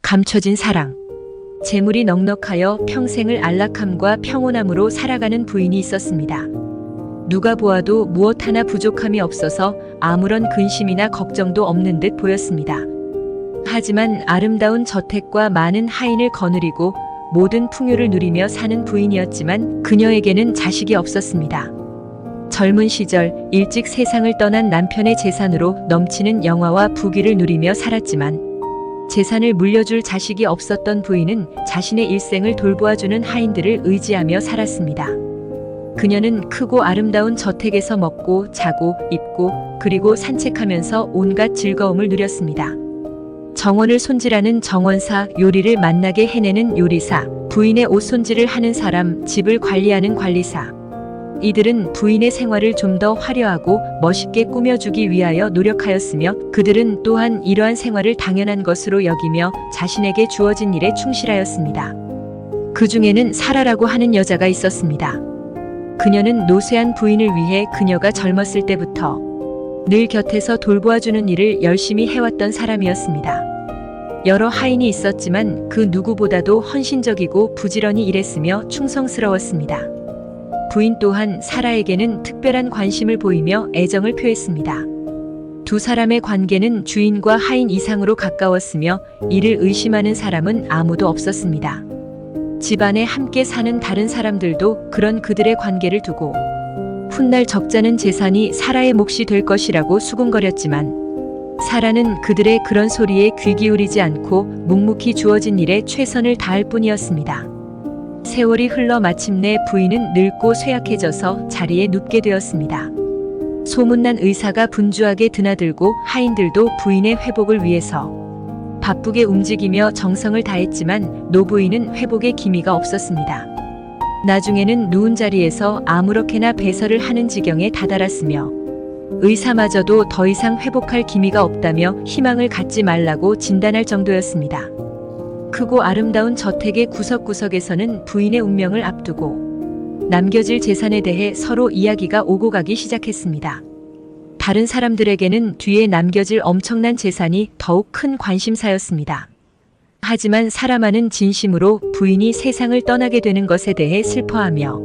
감춰진 사랑. 재물이 넉넉하여 평생을 안락함과 평온함으로 살아가는 부인이 있었습니다. 누가 보아도 무엇 하나 부족함이 없어서 아무런 근심이나 걱정도 없는 듯 보였습니다. 하지만 아름다운 저택과 많은 하인을 거느리고 모든 풍요를 누리며 사는 부인이었지만 그녀에게는 자식이 없었습니다. 젊은 시절 일찍 세상을 떠난 남편의 재산으로 넘치는 영화와 부귀를 누리며 살았지만 재산을 물려줄 자식이 없었던 부인은 자신의 일생을 돌보아주는 하인들을 의지하며 살았습니다. 그녀는 크고 아름다운 저택에서 먹고 자고 입고 그리고 산책하면서 온갖 즐거움을 누렸습니다. 정원을 손질하는 정원사, 요리를 맛나게 해내는 요리사, 부인의 옷 손질을 하는 사람, 집을 관리하는 관리사. 이들은 부인의 생활을 좀 더 화려하고 멋있게 꾸며주기 위하여 노력하였으며 그들은 또한 이러한 생활을 당연한 것으로 여기며 자신에게 주어진 일에 충실하였습니다. 그 중에는 사라라고 하는 여자가 있었습니다. 그녀는 노쇠한 부인을 위해 그녀가 젊었을 때부터 늘 곁에서 돌보아주는 일을 열심히 해왔던 사람이었습니다. 여러 하인이 있었지만 그 누구보다도 헌신적이고 부지런히 일했으며 충성스러웠습니다. 부인 또한 사라에게는 특별한 관심을 보이며 애정을 표했습니다. 두 사람의 관계는 주인과 하인 이상으로 가까웠으며 이를 의심하는 사람은 아무도 없었습니다. 집안에 함께 사는 다른 사람들도 그런 그들의 관계를 두고 훗날 적잖은 재산이 사라의 몫이 될 것이라고 수군거렸지만 사라는 그들의 그런 소리에 귀 기울이지 않고 묵묵히 주어진 일에 최선을 다할 뿐이었습니다. 세월이 흘러 마침내 부인은 늙고 쇠약해져서 자리에 눕게 되었습니다. 소문난 의사가 분주하게 드나들고 하인들도 부인의 회복을 위해서 바쁘게 움직이며 정성을 다했지만 노부인은 회복의 기미가 없었습니다. 나중에는 누운 자리에서 아무렇게나 배설을 하는 지경에 다다랐으며 의사마저도 더 이상 회복할 기미가 없다며 희망을 갖지 말라고 진단할 정도였습니다. 크고 아름다운 저택의 구석구석에서는 부인의 운명을 앞두고 남겨질 재산에 대해 서로 이야기가 오고 가기 시작했습니다. 다른 사람들에게는 뒤에 남겨질 엄청난 재산이 더욱 큰 관심사였습니다. 하지만 사라만은 진심으로 부인이 세상을 떠나게 되는 것에 대해 슬퍼하며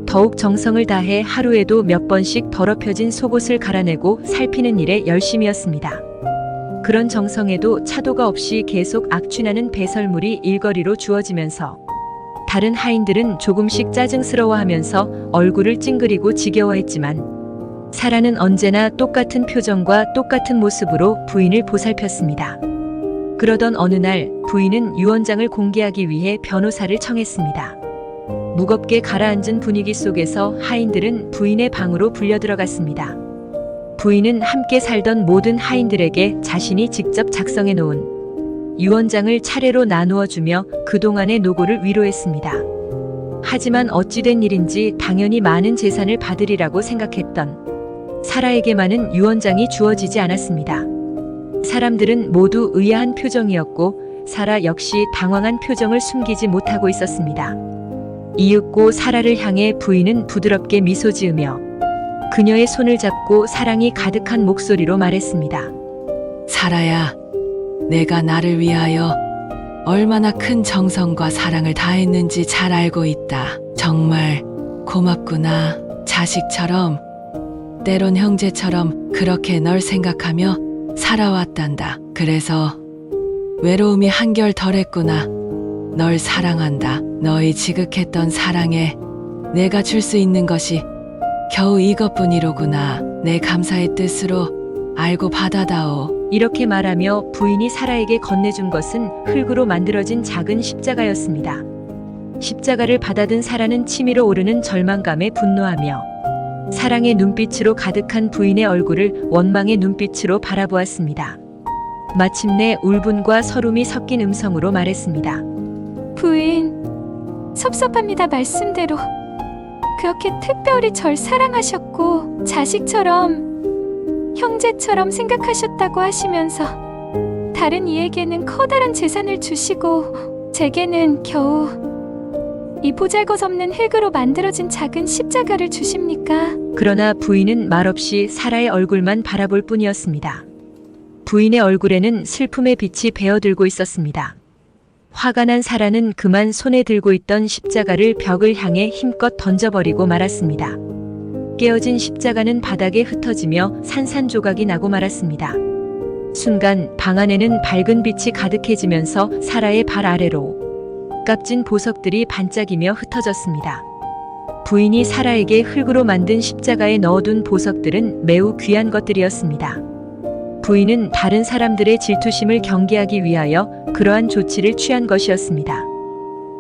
더욱 정성을 다해 하루에도 몇 번씩 더럽혀진 속옷을 갈아내고 살피는 일에 열심이었습니다. 그런 정성에도 차도가 없이 계속 악취나는 배설물이 일거리로 주어지면서 다른 하인들은 조금씩 짜증스러워하면서 얼굴을 찡그리고 지겨워했지만 사라는 언제나 똑같은 표정과 똑같은 모습으로 부인을 보살폈습니다. 그러던 어느 날 부인은 유언장을 공개하기 위해 변호사를 청했습니다. 무겁게 가라앉은 분위기 속에서 하인들은 부인의 방으로 불려들어갔습니다. 부인은 함께 살던 모든 하인들에게 자신이 직접 작성해 놓은 유언장을 차례로 나누어 주며 그동안의 노고를 위로했습니다. 하지만 어찌된 일인지 당연히 많은 재산을 받으리라고 생각했던 사라에게만은 유언장이 주어지지 않았습니다. 사람들은 모두 의아한 표정이었고 사라 역시 당황한 표정을 숨기지 못하고 있었습니다. 이윽고 사라를 향해 부인은 부드럽게 미소 지으며 그녀의 손을 잡고 사랑이 가득한 목소리로 말했습니다. 사라야, 내가 나를 위하여 얼마나 큰 정성과 사랑을 다했는지 잘 알고 있다. 정말 고맙구나. 자식처럼, 때론 형제처럼 그렇게 널 생각하며 살아왔단다. 그래서 외로움이 한결 덜했구나. 널 사랑한다. 너의 지극했던 사랑에 내가 줄 수 있는 것이 겨우 이것뿐이로구나. 내 감사의 뜻으로 알고 받아다오. 이렇게 말하며 부인이 사라에게 건네준 것은 흙으로 만들어진 작은 십자가였습니다. 십자가를 받아든 사라는 치밀어 오르는 절망감에 분노하며 사랑의 눈빛으로 가득한 부인의 얼굴을 원망의 눈빛으로 바라보았습니다. 마침내 울분과 서름이 섞인 음성으로 말했습니다. 부인, 섭섭합니다. 말씀대로 그렇게 특별히 절 사랑하셨고 자식처럼, 형제처럼 생각하셨다고 하시면서 다른 이에게는 커다란 재산을 주시고 제게는 겨우 이 보잘것없는 흙으로 만들어진 작은 십자가를 주십니까? 그러나 부인은 말없이 사라의 얼굴만 바라볼 뿐이었습니다. 부인의 얼굴에는 슬픔의 빛이 배어들고 있었습니다. 화가 난 사라는 그만 손에 들고 있던 십자가를 벽을 향해 힘껏 던져버리고 말았습니다. 깨어진 십자가는 바닥에 흩어지며 산산조각이 나고 말았습니다. 순간 방 안에는 밝은 빛이 가득해지면서 사라의 발 아래로 값진 보석들이 반짝이며 흩어졌습니다. 부인이 사라에게 흙으로 만든 십자가에 넣어둔 보석들은 매우 귀한 것들이었습니다. 부인은 다른 사람들의 질투심을 경계하기 위하여 그러한 조치를 취한 것이었습니다.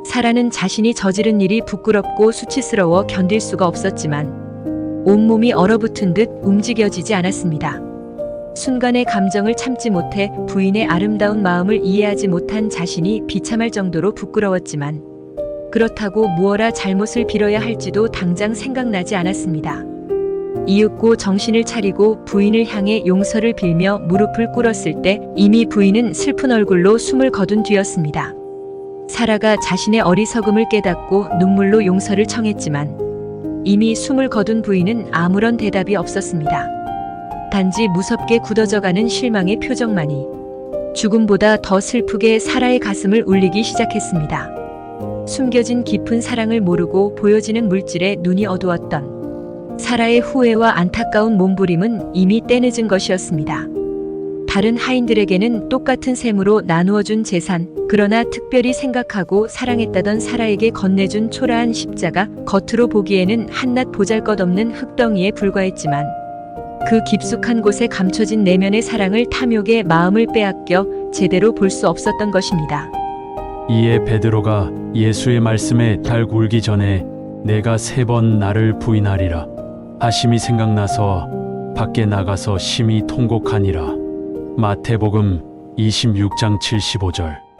사라는 자신이 저지른 일이 부끄럽고 수치스러워 견딜 수가 없었지만 온몸이 얼어붙은 듯 움직여지지 않았습니다. 순간의 감정을 참지 못해 부인의 아름다운 마음을 이해하지 못한 자신이 비참할 정도로 부끄러웠지만 그렇다고 무어라 잘못을 빌어야 할지도 당장 생각나지 않았습니다. 이윽고 정신을 차리고 부인을 향해 용서를 빌며 무릎을 꿇었을 때 이미 부인은 슬픈 얼굴로 숨을 거둔 뒤였습니다. 사라가 자신의 어리석음을 깨닫고 눈물로 용서를 청했지만 이미 숨을 거둔 부인은 아무런 대답이 없었습니다. 단지 무섭게 굳어져가는 실망의 표정만이 죽음보다 더 슬프게 사라의 가슴을 울리기 시작했습니다. 숨겨진 깊은 사랑을 모르고 보여지는 물질에 눈이 어두웠던 사라의 후회와 안타까운 몸부림은 이미 때늦은 것이었습니다. 다른 하인들에게는 똑같은 셈으로 나누어준 재산, 그러나 특별히 생각하고 사랑했다던 사라에게 건네준 초라한 십자가, 겉으로 보기에는 한낱 보잘것없는 흙덩이에 불과했지만 그 깊숙한 곳에 감춰진 내면의 사랑을 탐욕의 마음을 빼앗겨 제대로 볼 수 없었던 것입니다. 이에 베드로가 예수의 말씀에 달 굴기 전에 내가 3번 나를 부인하리라 하심이 생각나서 밖에 나가서 심히 통곡하니라. 마태복음 26장 75절.